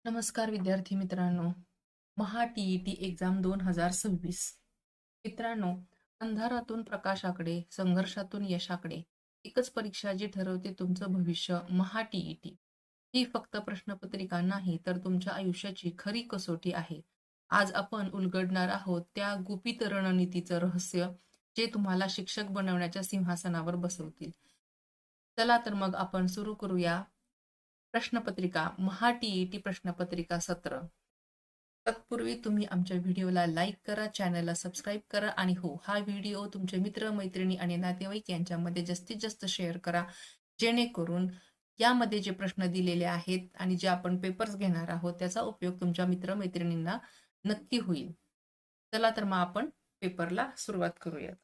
नमस्कार विद्यार्थी मित्रांनो. T exam 2026. मित्रांनो, अंधारातून प्रकाशाकडे, संघर्षातून यशाकडे एकच परीक्षा जी ठरवते तुमचं भविष्य, टी ही फक्त प्रश्नपत्रिका नाही, तर तुमच्या आयुष्याची खरी कसोटी आहे. आज आपण उलगडणार आहोत त्या गुपित रणनीतीचं रहस्य, जे तुम्हाला शिक्षक बनवण्याच्या सिंहासनावर बसवतील. चला तर मग आपण सुरू करूया. प्रश्नपत्रिका टी प्रश्नपत्रिका सत्र. तत्पूर्वी तुम्ही आमच्या व्हिडिओला लाईक करा, चॅनलला सबस्क्राईब करा आणि हो, हा व्हिडिओ तुमचे मित्र, मैत्रिणी आणि नातेवाईक यांच्यामध्ये जास्तीत जास्त शेअर करा, जेणेकरून यामध्ये जे प्रश्न दिलेले आहेत आणि जे आपण पेपर्स घेणार आहोत त्याचा उपयोग तुमच्या मित्र मैत्रिणींना नक्की होईल. चला तर मग आपण पेपरला सुरुवात करूयात.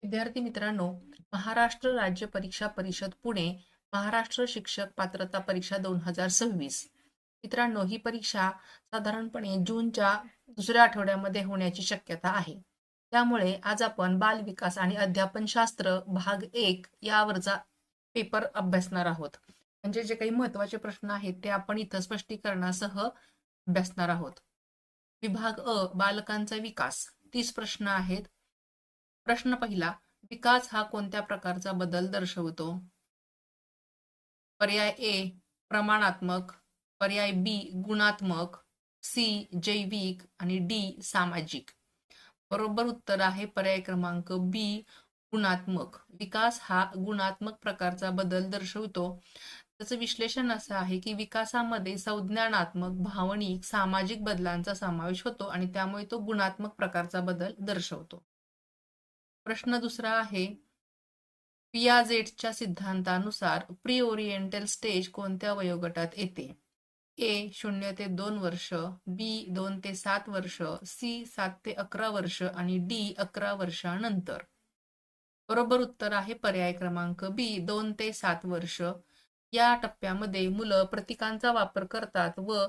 विद्यार्थी मित्रांनो, महाराष्ट्र राज्य परीक्षा परिषद पुणे, महाराष्ट्र शिक्षक पात्रता परीक्षा 2026. मित्रांनो, ही परीक्षा साधारणपणे जूनच्या दुसऱ्या आठवड्यामध्ये होण्याची शक्यता आहे. त्यामुळे आज आपण बालविकास आणि अध्यापनशास्त्र भाग 1 यावरचा पेपर अभ्यासणार आहोत. म्हणजे जे काही महत्त्वाचे प्रश्न आहेत ते आपण इथं स्पष्टीकरणासह अभ्यासणार आहोत. विभाग अ, बालकांचा विकास. 30 प्रश्न आहेत. प्रश्न पहिला, विकास हा कोणत्या प्रकारचा बदल दर्शवतो? पर्याय ए प्रमाणात्मक, पर्याय बी गुणात्मक, सी जैविक आणि डी सामाजिक. बरोबर उत्तर आहे पर्याय क्रमांक बी गुणात्मक. विकास हा गुणात्मक प्रकारचा बदल दर्शवतो. त्याचं विश्लेषण असं आहे की विकासामध्ये संज्ञानात्मक, भावनिक, सामाजिक बदलांचा समावेश होतो आणि त्यामुळे तो गुणात्मक प्रकारचा बदल दर्शवतो. प्रश्न दुसरा आहे, पियाजेटच्या सिद्धांतानुसार प्री ओरिएंटल स्टेज कोणत्या वयोगटात येते? ए 0 ते 2 वर्ष, बी 2 ते 7 वर्ष, सी 7 ते 11 वर्ष आणि डी 11 वर्षानंतर. बरोबर उत्तर आहे पर्याय क्रमांक बी 2 ते 7 वर्ष. या टप्प्यामध्ये मुलं प्रतीकांचा वापर करतात व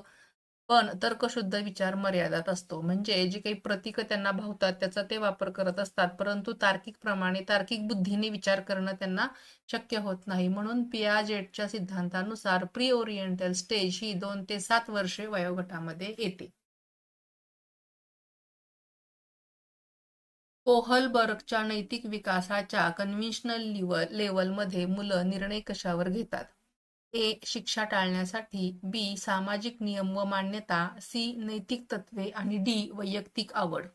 पण तर्कशुद्ध विचार मर्यादात असतो. म्हणजे जे काही प्रतीक त्यांना भावतात त्याचा ते वापर करत असतात, परंतु तार्किक बुद्धीने विचार करणं त्यांना शक्य होत नाही. म्हणून पियाजेटच्या सिद्धांतानुसार प्री ओरिएंटल स्टेज ही 2 ते 7 वर्षे वयोगटामध्ये येते. कोहलबर्गच्या नैतिक विकासाच्या कन्व्हेन्शनल लेवलमध्ये मुलं निर्णय कशावर घेतात? ए शिक्षा टाळण्यासाठी, बी सामाजिक नियम व मान्यता, सी नैतिक तत्वे आणि डी वैयक्तिक आवड.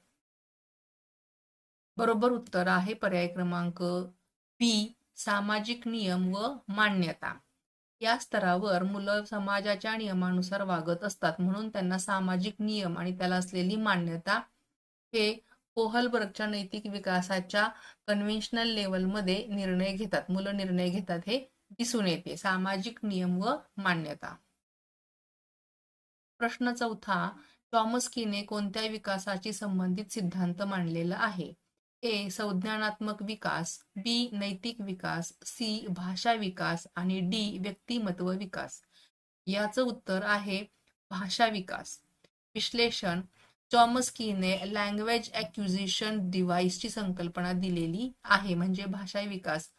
बरोबर उत्तर आहे पर्याय क्रमांक बी सामाजिक नियम व मान्यता. या स्तरावर मुलं समाजाच्या नियमानुसार वागत असतात, म्हणून त्यांना सामाजिक नियम आणि त्याला असलेली मान्यता हे कोहलबर्गच्या नैतिक विकासाच्या कन्व्हेन्शनल लेवलमध्ये निर्णय घेतात. मुलं निर्णय घेतात हे दिसून येते. सामाजिक नियम व मान्यता. प्रश्न चौथा, चॉम्स्कीने कोणत्या विकासाशी संबंधित सिद्धांत मांडलेला आहे? ए संज्ञानात्मक विकास, बी नैतिक विकास, सी भाषा विकास आणि डी व्यक्तिमत्व विकास. याचं उत्तर आहे भाषा विकास. विश्लेषण, चॉम्स्कीने लँग्वेज ॲक्विजिशन डिव्हाइसची संकल्पना दिलेली आहे. म्हणजे भाषा विकास.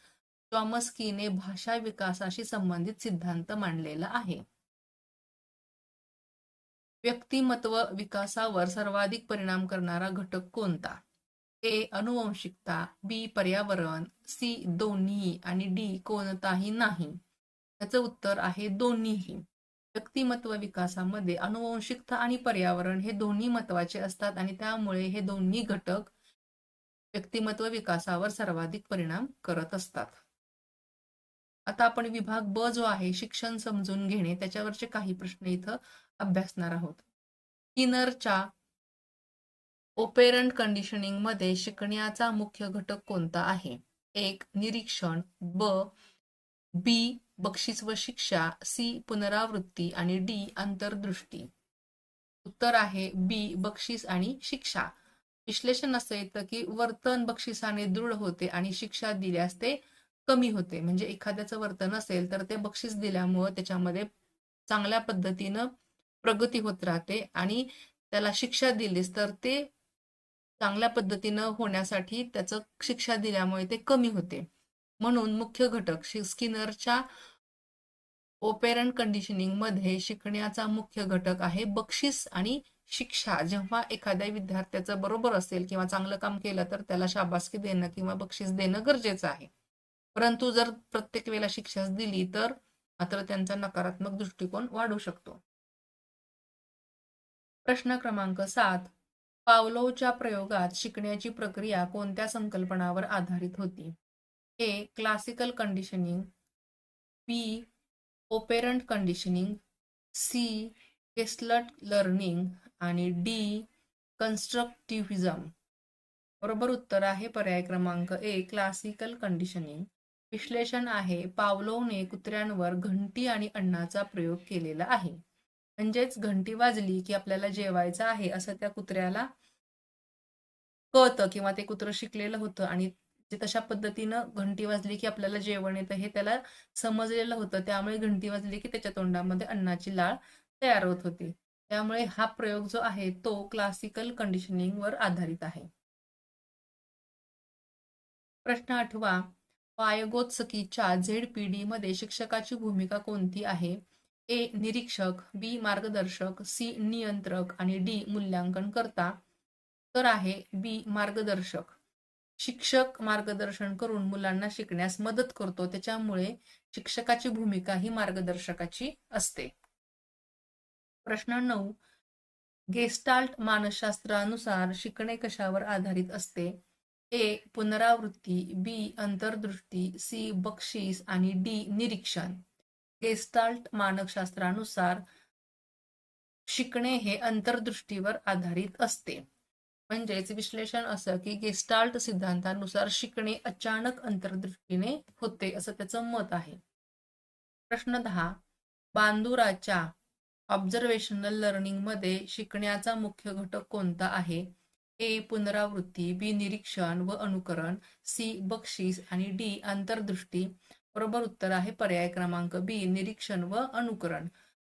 चॉम्स्कीने भाषा विकासाशी संबंधित सिद्धांत मांडलेला आहे. व्यक्तिमत्व विकासावर सर्वाधिक परिणाम करणारा घटक कोणता? ए अनुवंशिकता, बी पर्यावरण, सी दोन्ही आणि डी कोणताही नाही. त्याचं उत्तर आहे दोन्हीही. व्यक्तिमत्व विकासामध्ये अनुवंशिकता आणि पर्यावरण हे दोन्ही महत्वाचे असतात आणि त्यामुळे हे दोन्ही घटक व्यक्तिमत्व विकासावर सर्वाधिक परिणाम करत असतात. आता आपण विभाग ब जो आहे शिक्षण समजून घेणे त्याच्यावरचे काही प्रश्न इथं अभ्यासणार आहोत. स्किनरच्या ऑपेरंट कंडिशनिंग मध्ये शिकण्याचा मुख्य घटक कोणता आहे? एक निरीक्षण, बी बक्षीस व शिक्षा, सी पुनरावृत्ती आणि डी अंतर्दृष्टी. उत्तर आहे बी बक्षीस आणि शिक्षा. विश्लेषण असं येतं की वर्तन बक्षिसाने दृढ होते आणि शिक्षा दिल्यास ते कमी होते. म्हणजे एखाद्याचं वर्तन असेल तर ते बक्षीस दिल्यामुळं त्याच्यामध्ये चांगल्या पद्धतीनं प्रगती होत राहते आणि त्याला शिक्षा दिलीस तर ते चांगल्या पद्धतीनं होण्यासाठी त्याचं शिक्षा दिल्यामुळे ते कमी होते. म्हणून मुख्य घटक स्किनरच्या ऑपेरंट कंडिशनिंग मध्ये शिकण्याचा मुख्य घटक आहे बक्षीस आणि शिक्षा. जेव्हा एखाद्या विद्यार्थ्याचं बरोबर असेल किंवा चांगलं काम केलं तर त्याला शाबासकी देणं किंवा बक्षीस देणं गरजेचं आहे. परंतु जर प्रत्येक वेळेला शिक्षाच दिली तर मात्र त्यांचा नकारात्मक दृष्टिकोन वाढू शकतो. प्रश्न क्रमांक 7. पावलोवच्या प्रयोगात शिकण्याची प्रक्रिया कोणत्या संकल्पनावर आधारित होती? ए. क्लासिकल कंडिशनिंग, बी. Operant conditioning, C. Gestalt learning आणि डी. कन्स्ट्रक्टिव्हिजम. बरोबर उत्तर आहे पर्याय क्रमांक ए. Classical conditioning. विश्लेषण आहे पावलोवने कुत्र्यांवर घंटी आणि अन्नाचा प्रयोग केलेला आहे. म्हणजेच घंटी वाजली की आपल्याला जेवायचं आहे असं त्या कुत्र्याला कळतं किंवा ते कुत्रं शिकलेलं होतं आणि ते तशा पद्धतीनं घंटी वाजली की आपल्याला जेवण येतं हे त्याला समजलेलं होतं. त्यामुळे घंटी वाजली की त्याच्या तोंडामध्ये अन्नाची लाळ तयार होत होती. त्यामुळे हा प्रयोग जो आहे तो क्लासिकल कंडिशनिंगवर आधारित आहे. प्रश्न 8वा. वायगोत्स्कीच्या झेड-पी-डी मध्ये शिक्षकाची भूमिका कोणती आहे? ए. निरीक्षक, बी. मार्गदर्शक, सी. नियंत्रक आणि डी. मूल्यांकनकर्ता. तर आहे बी. मार्गदर्शक. शिक्षक मार्गदर्शन करून मुलांना शिकण्यास मदत करतो. त्याच्यामुळे शिक्षकाची भूमिका ही मार्गदर्शकाची असते. प्रश्न 9. गेस्टाल्ट मानसशास्त्रानुसार शिकणे कशावर आधारित असते? ए. पुनरावृत्ती, बी. अंतर्दृष्टी, सी. बक्षीस आणि डी. निरीक्षण. गेस्टाल्ट मानसशास्त्रानुसार शिकणे हे अंतर्दृष्टीवर आधारित असते. म्हणजेच विश्लेषण असं की गेस्टाल्ट सिद्धांतानुसार शिकणे अचानक अंतर्दृष्टीने होते असं त्याचं मत आहे. प्रश्न 10. बांदुराच्या ऑब्झर्वेशनल लर्निंगमध्ये शिकण्याचा मुख्य घटक कोणता आहे? ए. पुनरावृत्ती, बी. निरीक्षण व अनुकरण, सी. बक्षीस आणि डी. अंतर्दृष्टी. बरोबर उत्तर आहे पर्याय क्रमांक बी. निरीक्षण व अनुकरण.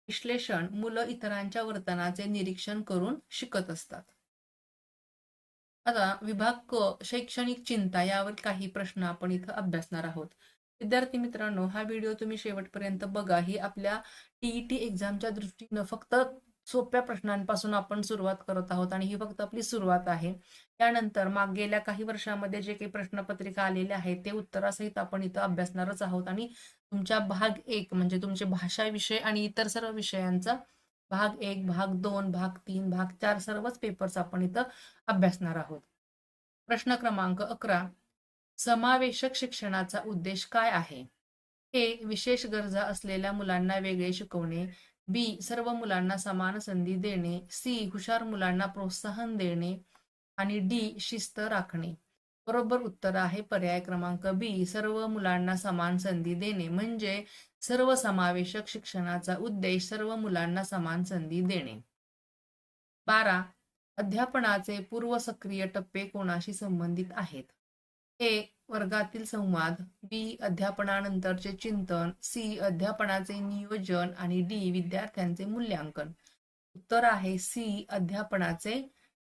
विश्लेषण मुलं इतरांच्या वर्तनाचे निरीक्षण करून शिकत असतात. आता विभाग क शैक्षणिक चिंता यावर काही प्रश्न आपण इथं अभ्यासणार आहोत. विद्यार्थी मित्रांनो, हा व्हिडिओ तुम्ही शेवटपर्यंत बघा. ही आपल्या टीईटी एक्झामच्या दृष्टीनं फक्त सोप्या प्रश्नांपासून आपण सुरुवात करत आहोत आणि ही फक्त आपली सुरुवात आहे. त्यानंतर गेल्या काही वर्षामध्ये जे काही प्रश्नपत्रिका आलेल्या आहेत ते उत्तरासहित आपण इथं अभ्यासणारच आहोत आणि तुमच्या भाग 1 म्हणजे तुमचे भाषा विषय आणि इतर सर्व विषयांचा भाग 1, भाग 2, भाग 3, भाग 4 सर्वच पेपर्स आपण इथं अभ्यासणार आहोत. प्रश्न क्रमांक 11. समावेशक शिक्षणाचा उद्देश काय आहे? ए. विशेष गरजा असलेल्या मुलांना वेगळे शिकवणे, बी. सर्व मुलांना समान संधी देणे, सी. हुशार मुलांना प्रोत्साहन देणे आणि डी. शिस्त राखणे. बरोबर उत्तर आहे पर्याय क्रमांक बी. सर्व मुलांना समान संधी देणे म्हणजे सर्व समावेशक शिक्षणाचा उद्देश सर्व मुलांना समान संधी देणे. 12. अध्यापनाचे पूर्वसक्रिय टप्पे कोणाशी संबंधित आहेत? ए. वर्गातील संवाद, बी. अध्यापनानंतरचे चिंतन, सी. अध्यापनाचे नियोजन आणि डी. विद्यार्थ्यांचे मूल्यांकन. उत्तर आहे सी. अध्यापनाचे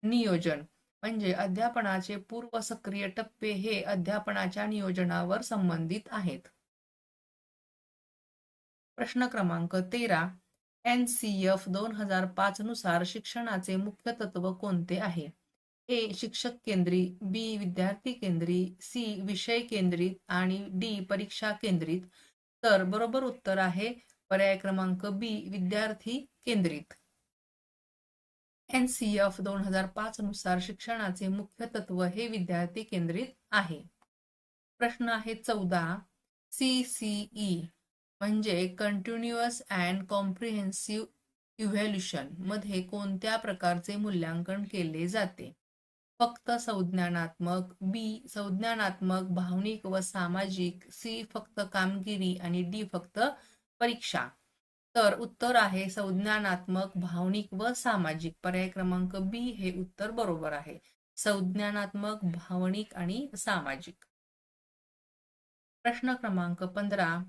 नियोजन. म्हणजे अध्यापनाचे पूर्वसक्रिय टप्पे हे अध्यापनाच्या नियोजनावर संबंधित आहेत. प्रश्न क्रमांक 13. NCF 2005 नुसार शिक्षणाचे मुख्य तत्व कोणते आहे? ए. शिक्षक केंद्री, बी. विद्यार्थी केंद्री, सी. विषय केंद्रित आणि डी. परीक्षा केंद्रित. तर बरोबर उत्तर आहे पर्याय क्रमांक बी. विद्यार्थी केंद्रित. NCF 2005 नुसार शिक्षणाचे मुख्य तत्व हे विद्यार्थी केंद्रित आहे. प्रश्न आहे 14. CCE म्हणजे कंटिन्युअस अँड कॉम्प्रिहेन्सिव्ह इव्हॅल्युशन मध्ये कोणत्या प्रकारचे मूल्यांकन केले जाते? फक्त संज्ञानात्मक, बी. संज्ञानात्मक, भावनिक व सामाजिक, सी. फक्त कामगिरी आणि डी. फक्त परीक्षा. तर उत्तर आहे संज्ञानात्मक, भावनिक व सामाजिक. पर्याय क्रमांक बी हे उत्तर बरोबर आहे. संज्ञानात्मक, भावनिक आणि सामाजिक. प्रश्न क्रमांक 15.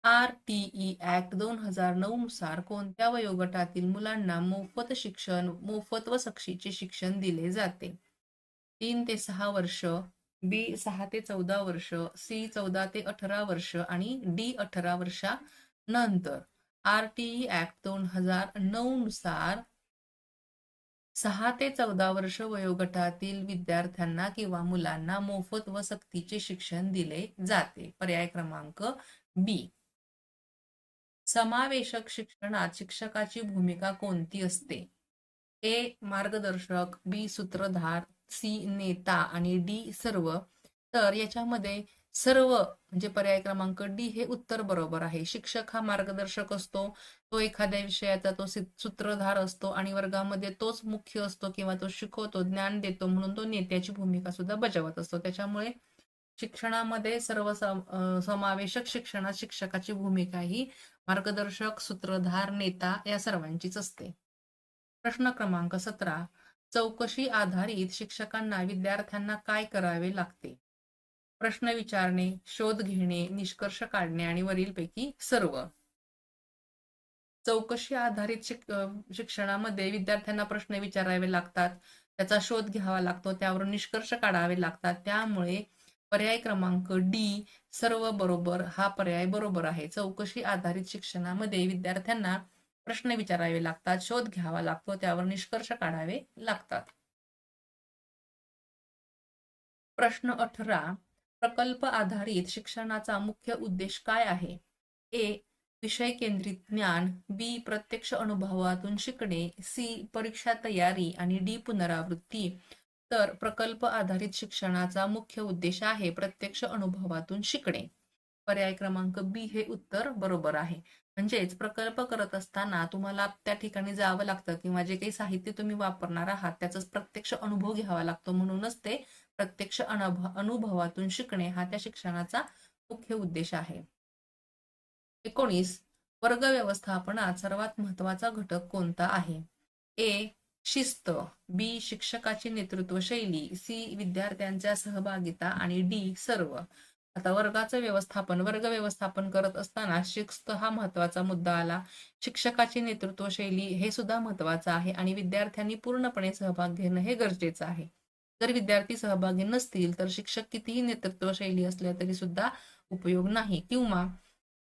RTE ऍक्ट 2009 नुसार कोणत्या वयोगटातील मुलांना मोफत शिक्षण, मोफत व सक्तीचे शिक्षण दिले जाते? 3 ते 6 वर्ष, बी. 6 ते 14 वर्ष, सी. 14 ते 18 वर्ष आणि डी. 18 नंतर RTE ऍक्ट 2009 नुसार 6 ते 14 वर्ष वयोगटातील विद्यार्थ्यांना किंवा मुलांना मोफत व सक्तीचे शिक्षण दिले जाते. पर्याय क्रमांक बी. समावेशक शिक्षणात शिक्षकाची भूमिका कोणती असते? ए. मार्गदर्शक, बी. सूत्रधार, सी. नेता आणि डी. सर्व. तर याच्यामध्ये सर्व म्हणजे पर्याय क्रमांक डी हे उत्तर बरोबर आहे. शिक्षक हा मार्गदर्शक असतो, तो एखाद्या विषयाचा तो सूत्रधार असतो आणि वर्गामध्ये तोच मुख्य असतो किंवा तो शिकवतो, ज्ञान देतो, म्हणून तो नेत्याची भूमिका सुद्धा बजावत असतो. त्याच्यामुळे शिक्षणामध्ये समावेशक शिक्षणात शिक्षकाची भूमिका ही मार्गदर्शक, सूत्रधार, नेता या सर्वांचीच असते. प्रश्न क्रमांक 17. चौकशी आधारित शिक्षकांना विद्यार्थ्यांना काय करावे लागते? प्रश्न विचारणे, शोध घेणे, निष्कर्ष काढणे आणि वरीलपैकी सर्व. चौकशी आधारित शिक्षणामध्ये विद्यार्थ्यांना प्रश्न विचारावे लागतात, त्याचा शोध घ्यावा लागतो, त्यावरून निष्कर्ष काढावे लागतात. त्यामुळे पर्याय क्रमांक डी सर्व बरोबर हा पर्याय बरोबर आहे. चौकशी आधारित शिक्षणामध्ये विद्यार्थ्यांना प्रश्न विचारावे लागतात, शोध घ्यावा लागतो, त्यावर निष्कर्ष काढावे लागतात. प्रश्न 18. प्रकल्प आधारित शिक्षणाचा मुख्य उद्देश काय आहे? ए. विषय केंद्रित ज्ञान, बी. प्रत्यक्ष अनुभवातून शिकणे, सी. परीक्षा तयारी आणि डी. पुनरावृत्ती. तर प्रकल्प आधारित शिक्षणाचा मुख्य उद्देश आहे प्रत्यक्ष अनुभवातून शिकणे. पर्याय क्रमांक बी हे उत्तर बरोबर आहे. म्हणजेच प्रकल्प करत असताना तुम्हाला त्या ठिकाणी जावं लागतं किंवा जे काही साहित्य तुम्ही वापरणार आहात त्याचा प्रत्यक्ष अनुभव घ्यावा लागतो, म्हणूनच ते प्रत्यक्ष अनुभवातून शिकणे हा त्या शिक्षणाचा मुख्य उद्देश आहे. 19. वर्ग व्यवस्थापनात सर्वात महत्वाचा घटक कोणता आहे? ए. शिस्त, बी. शिक्षकाची नेतृत्व शैली, सी. विद्यार्थ्यांच्या सहभागिता आणि डी. सर्व. आता वर्ग व्यवस्थापन करत असताना शिस्त हा महत्वाचा मुद्दा आला. शिक्षकाची नेतृत्व शैली हे सुद्धा महत्वाचं आहे आणि विद्यार्थ्यांनी पूर्णपणे सहभाग घेणं हे गरजेचं आहे. जर विद्यार्थी सहभागी नसतील तर शिक्षक कितीही नेतृत्व शैली असल्या तरी सुद्धा उपयोग नाही, किंवा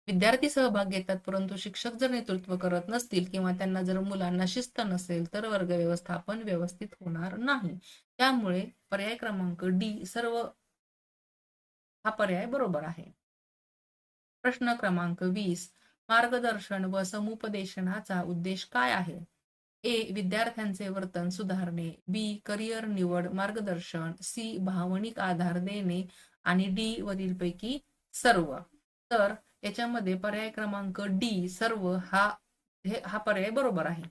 विद्यार्थी सहभाग घेतात परंतु शिक्षक जर नेतृत्व करत नसतील किंवा त्यांना जर मुलांना शिस्त नसेल तर वर्ग व्यवस्थापन व्यवस्थित होणार नाही. त्यामुळे पर्याय क्रमांक डी सर्व हा पर्याय बरोबर आहे. प्रश्न क्रमांक 20. मार्गदर्शन व समुपदेशनाचा उद्देश काय आहे? ए. विद्यार्थ्यांचे वर्तन सुधारणे, बी. करिअर निवड मार्गदर्शन, सी. भावनिक आधार देणे आणि डी. वरीलपैकी सर्व. तर याच्यामध्ये पर्याय क्रमांक डी सर्व हा पर्याय बरोबर आहे.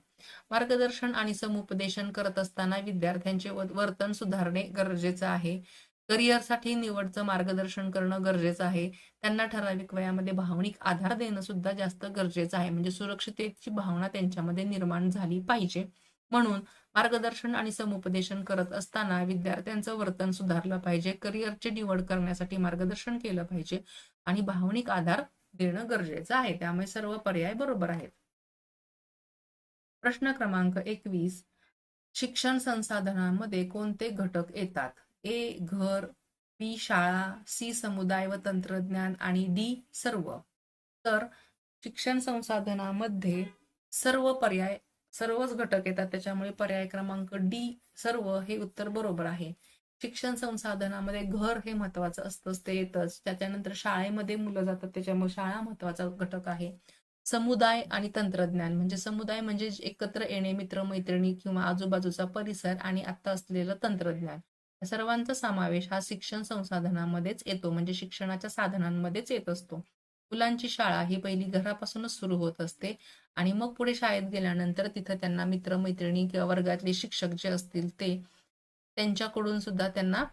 मार्गदर्शन आणि समुपदेशन करत असताना विद्यार्थ्यांचे वर्तन सुधारणे गरजेचं आहे. करिअरसाठी निवडचं मार्गदर्शन करणं गरजेचं आहे. त्यांना ठराविक वयामध्ये भावनिक आधार देणं सुद्धा जास्त गरजेचं आहे. म्हणजे सुरक्षिततेची भावना त्यांच्यामध्ये निर्माण झाली पाहिजे. म्हणून मार्गदर्शन आणि समुपदेशन करत असताना विद्यार्थ्यांचं वर्तन सुधारलं पाहिजे, करिअरची निवड करण्यासाठी मार्गदर्शन केलं पाहिजे आणि भावनिक आधार देणं गरजेचं आहे. त्यामुळे सर्व पर्याय बरोबर आहेत. प्रश्न क्रमांक 21. शिक्षण संसाधनांमध्ये कोणते घटक येतात? ए. घर, बी. शाळा, सी. समुदाय व तंत्रज्ञान आणि डी. सर्व. तर शिक्षण संसाधनामध्ये सर्वच घटक येतात, त्याच्यामुळे पर्याय क्रमांक डी सर्व हे उत्तर बरोबर आहे. शिक्षण संसाधनामध्ये घर हे महत्वाचं असतं, ते येतच. त्याच्यानंतर शाळेमध्ये मुलं जातात त्याच्यामुळे शाळा महत्वाचा घटक आहे. समुदाय आणि तंत्रज्ञान म्हणजे समुदाय म्हणजे एकत्र येणे, मित्रमैत्रिणी किंवा आजूबाजूचा परिसर आणि आता असलेलं तंत्रज्ञान, या सर्वांचा समावेश हा शिक्षण संसाधनामध्येच येतो, म्हणजे शिक्षणाच्या साधनांमध्येच येत असतो. मुलांची शाळा ही पहिली घरापासूनच सुरू होत असते आणि मग पुढे शाळेत गेल्यानंतर तिथं त्यांना मित्रमैत्रिणी किंवा वर्गातले शिक्षक जे असतील ते त्यांच्याकडून सुद्धा त्यांना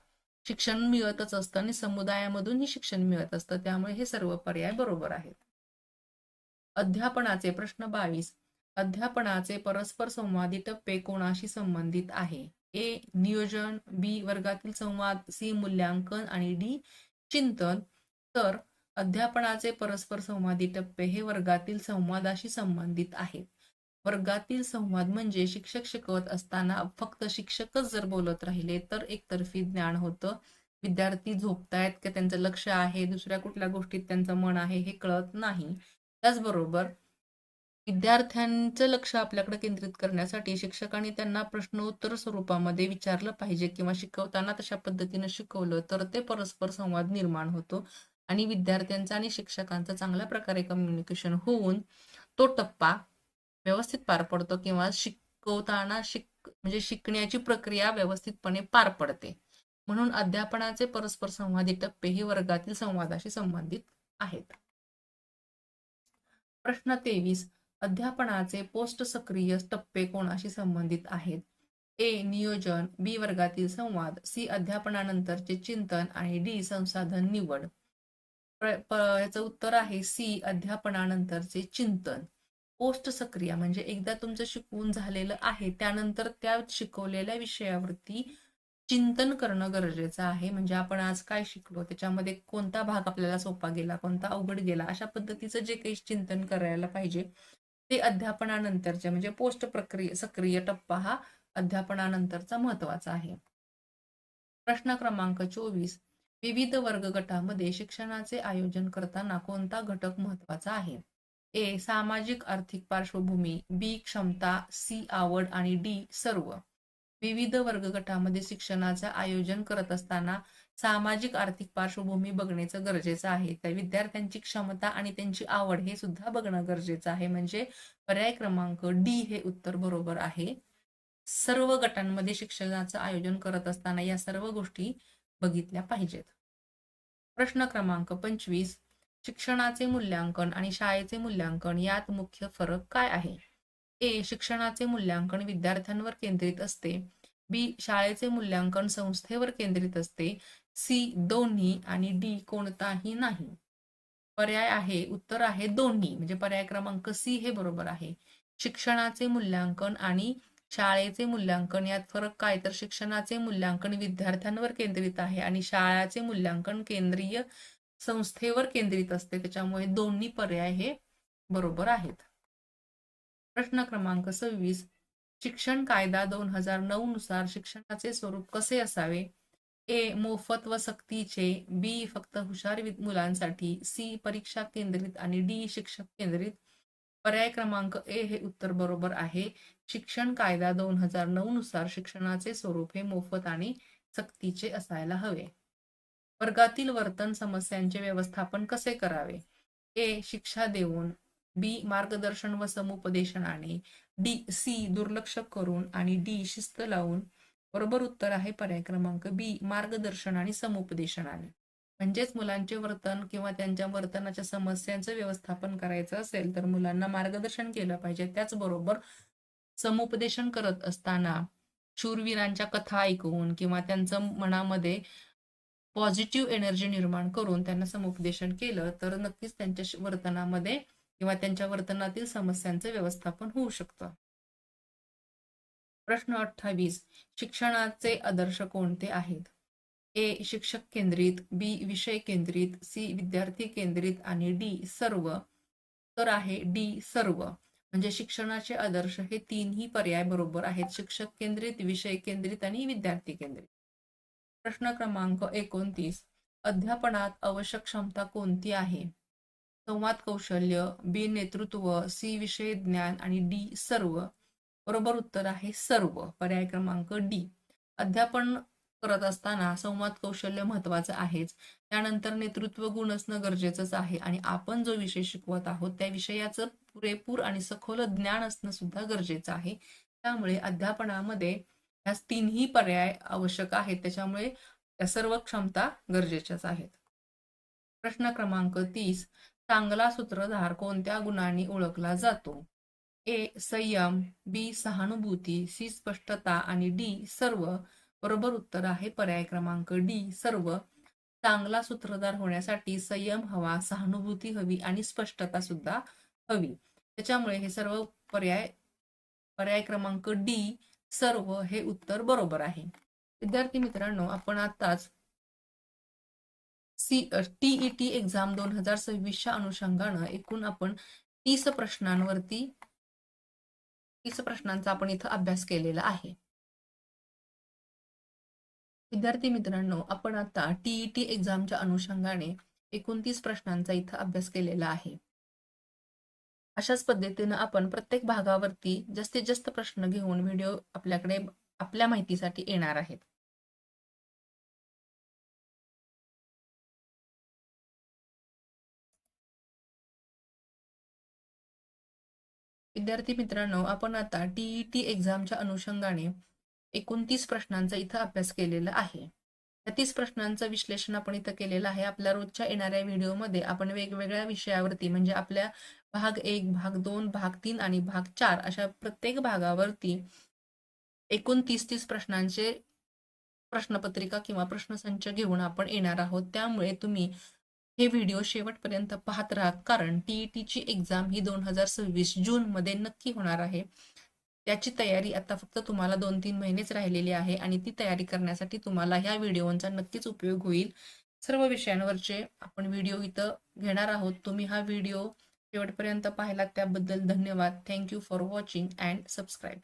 शिक्षण मिळतच असतं आणि समुदायामधूनही शिक्षण मिळत असतं. त्यामुळे हे सर्व पर्याय बरोबर आहेत. अध्यापनाचे प्रश्न 22. अध्यापनाचे परस्पर संवादी टप्पे कोणाशी संबंधित आहे? ए. नियोजन, बी. वर्गातील संवाद, सी. मूल्यांकन आणि डी. चिंतन. तर अध्यापनाचे परस्पर संवादी टप्पे हे वर्गातील संवादाशी संबंधित आहेत. वर्गातील संवाद म्हणजे शिक्षक शिकवत असताना फक्त शिक्षकच जर बोलत राहिले तर एकतर्फी ज्ञान होतं. विद्यार्थी झोपतायत का त्यांचं लक्ष आहे दुसऱ्या कुठल्या गोष्टीत त्यांचं मन आहे हे कळत नाही. त्याचबरोबर विद्यार्थ्यांचं लक्ष आपल्याकडे केंद्रित करण्यासाठी शिक्षकांनी त्यांना प्रश्नोत्तर स्वरूपामध्ये विचारलं पाहिजे किंवा शिकवताना तशा पद्धतीनं शिकवलं तर ते परस्पर संवाद निर्माण होतो आणि विद्यार्थ्यांचा आणि शिक्षकांचा चांगल्या प्रकारे कम्युनिकेशन होऊन तो टप्पा व्यवस्थित पार पडतो किंवा शिकवताना म्हणजे शिकण्याची प्रक्रिया व्यवस्थितपणे पार पडते. म्हणून अध्यापनाचे परस्पर संवादी टप्पे हे वर्गातील संवादाशी संबंधित आहेत. प्रश्न 23. अध्यापनाचे पोस्ट सक्रिय टप्पे कोणाशी संबंधित आहेत? ए. नियोजन, बी. वर्गातील संवाद, सी. अध्यापनानंतरचे चिंतन आणि डी. संसाधन निवड. याचं उत्तर आहे सी. अध्यापनानंतरचे चिंतन. पोस्ट सक्रिय म्हणजे एकदा तुमचं शिकवून झालेलं आहे त्यानंतर त्या शिकवलेल्या विषयावरती चिंतन करणं गरजेचं आहे. म्हणजे आपण आज काय शिकलो, त्याच्यामध्ये कोणता भाग आपल्याला सोपा गेला, कोणता अवघड गेला, अशा पद्धतीचं जे काही चिंतन करायला पाहिजे ते अध्यापनानंतरचे म्हणजे पोस्ट सक्रिय टप्पा हा अध्यापनानंतरचा महत्वाचा आहे. प्रश्न क्रमांक 24. विविध वर्ग गटामध्ये शिक्षणाचे आयोजन करताना कोणता घटक महत्वाचा आहे? ए. सामाजिक आर्थिक पार्श्वभूमी, बी. क्षमता, सी. आवड आणि डी. सर्व. विविध वर्ग गटामध्ये शिक्षणाचे आयोजन करत असताना सामाजिक आर्थिक पार्श्वभूमी बघण्याचं गरजेचं आहे. त्या विद्यार्थ्यांची क्षमता आणि त्यांची आवड हे सुद्धा बघणं गरजेचं आहे. म्हणजे पर्याय क्रमांक डी हे उत्तर बरोबर आहे. सर्व गटांमध्ये शिक्षणाचं आयोजन करत असताना या सर्व गोष्टी बघितल्या पाहिजेत. प्रश्न क्रमांक 25. शिक्षणाचे मूल्यांकन आणि शाळेचे मूल्यांकन यात मुख्य फरक काय आहे? ए. शिक्षणाचे मूल्यांकन विद्यार्थ्यांवर केंद्रित असते. बी. शाळेचे मूल्यांकन संस्थेवर केंद्रित असते. सी. दोन्ही आणि डी. कोणताही नाही. पर्याय आहे उत्तर आहे दोन्ही म्हणजे पर्याय क्रमांक सी हे बरोबर आहे. शिक्षणाचे मूल्यांकन आणि शाळेचे मूल्यांकन यात फरक काय तर शिक्षणाचे मूल्यांकन विद्यार्थ्यांवर केंद्रित आहे आणि शाळेचे मूल्यांकन केंद्रीय संस्थेवर केंद्रित असते. त्याच्यामुळे दोन्ही पर्याय हे बरोबर आहेत. प्रश्न क्रमांक 26. शिक्षण कायदा 2009 नुसार शिक्षणाचे स्वरूप कसे असावे? ए. मोफत व सक्तीचे, बी. फक्त हुशार मुलांसाठी, सी. परीक्षा केंद्रित आणि डी. शिक्षक केंद्रित. पर्याय क्रमांक ए हे उत्तर बरोबर आहे. शिक्षण कायदा 2009 नुसार शिक्षणाचे स्वरूप हे मोफत आणि सक्तीचे असायला हवे. वर्गातील वर्तन समस्यांचे व्यवस्थापन कसे करावे? ए. शिक्षा देऊन, बी. मार्गदर्शन व समुपदेशनाने, सी. दुर्लक्ष करून आणि डी. शिस्त लावून. बरोबर उत्तर आहे पर्याय क्रमांक बी. मार्गदर्शन आणि समुपदेशनाने. म्हणजेच मुलांचे वर्तन किंवा त्यांच्या वर्तनाच्या समस्यांचं व्यवस्थापन करायचं असेल तर मुलांना मार्गदर्शन केलं पाहिजे. त्याचबरोबर समुपदेशन करत असताना शूरवीरांच्या कथा ऐकवून किंवा त्यांचं मनामध्ये पॉझिटिव्ह एनर्जी निर्माण करून त्यांना समुपदेशन केलं तर नक्कीच त्यांच्या वर्तनामध्ये किंवा त्यांच्या वर्तनातील समस्यांचं व्यवस्थापन होऊ शकतं. प्रश्न 28. शिक्षणाचे आदर्श कोणते आहेत? ए. शिक्षक केंद्रित, बी. विषय केंद्रित, सी. विद्यार्थी केंद्रित आणि डी. सर्व. तर आहे डी. सर्व. म्हणजे शिक्षणाचे आदर्श हे तीनही पर्याय बरोबर आहेत. शिक्षक केंद्रित, विषय केंद्रित आणि विद्यार्थी केंद्रित. प्रश्न क्रमांक 29. अध्यापनात आवश्यक क्षमता कोणती आहे? संवाद कौशल्य, बी. नेतृत्व, सी. विषय ज्ञान आणि डी. सर्व. बरोबर उत्तर आहे सर्व. पर्याय क्रमांक डी. अध्यापन करत असताना संवाद कौशल्य महत्वाचं आहेच. त्यानंतर नेतृत्व गुण असणं गरजेचंच आहे आणि आपण जो विषय शिकवत आहोत त्या विषयाचं पुरेपूर आणि सखोल ज्ञान असणं सुद्धा गरजेचं आहे. त्यामुळे अध्यापनामध्ये ह्या तीनही पर्याय आवश्यक आहेत. त्याच्यामुळे या सर्व क्षमता गरजेच्याच आहेत. प्रश्न क्रमांक 30. चांगला सूत्रधार कोणत्या गुणांनी ओळखला जातो? ए. संयम, बी. सहानुभूती, सी. स्पष्टता आणि डी. सर्व. बरोबर उत्तर आहे पर्याय क्रमांक डी. सर्व. चांगला सूत्रधार होण्यासाठी संयम हवा, सहानुभूती हवी आणि स्पष्टता सुद्धा हवी. त्याच्यामुळे हे सर्व पर्याय क्रमांक डी. सर्व हे उत्तर बरोबर आहे. विद्यार्थी मित्रांनो, आपण आताच टीईटी एक्झाम 2026च्या अनुषंगानं एकूण आपण 30 प्रश्नांचा आपण इथं अभ्यास केलेला आहे. विद्यार्थी मित्रांनो, आपण आता टीईटी एक्झामच्या अनुषंगाने 29 प्रश्नांचा इथं अभ्यास केलेला आहे. अशाच पद्धतीनं आपण प्रत्येक भागावरती जास्तीत जास्त प्रश्न घेऊन व्हिडिओ आपल्याकडे आपल्या माहितीसाठी येणार आहेत. विद्यार्थी मित्रांनो, आपण आता टी-ई-टी एक्झामच्या अनुषंगाने 29 प्रश्नांचा इथं अभ्यास केलेला आहे. त्या 30 प्रश्नांचं विश्लेषण आपण इथं केलेलं आहे. आपल्या रोजच्या येणाऱ्या व्हिडिओमध्ये आपण वेगवेगळ्या विषयावरती म्हणजे आपल्या भाग 1, भाग 2, भाग 3 आणि भाग 4 अशा प्रत्येक भागावरती एकूण 30-30 प्रश्नांचे प्रश्नपत्रिका किंवा प्रश्नसंच घेऊन आपण येणार आहोत. त्यामुळे तुम्ही हे व्हिडिओ शेवटपर्यंत पाहत राहा, कारण टी-ई-टीची एक्झाम ही 2026 जूनमध्ये नक्की होणार आहे. त्याची तयारी आता फक्त तुम्हाला 2-3 महिनेच राहिलेली आहे आणि ती तयारी करण्यासाठी तुम्हाला ह्या व्हिडिओचा नक्कीच उपयोग होईल. सर्व विषयांवरचे आपण व्हिडिओ इथं घेणार आहोत. तुम्ही हा व्हिडिओ शेवटपर्यंत पाहिलात त्याबद्दल धन्यवाद. Thank you for watching and subscribe.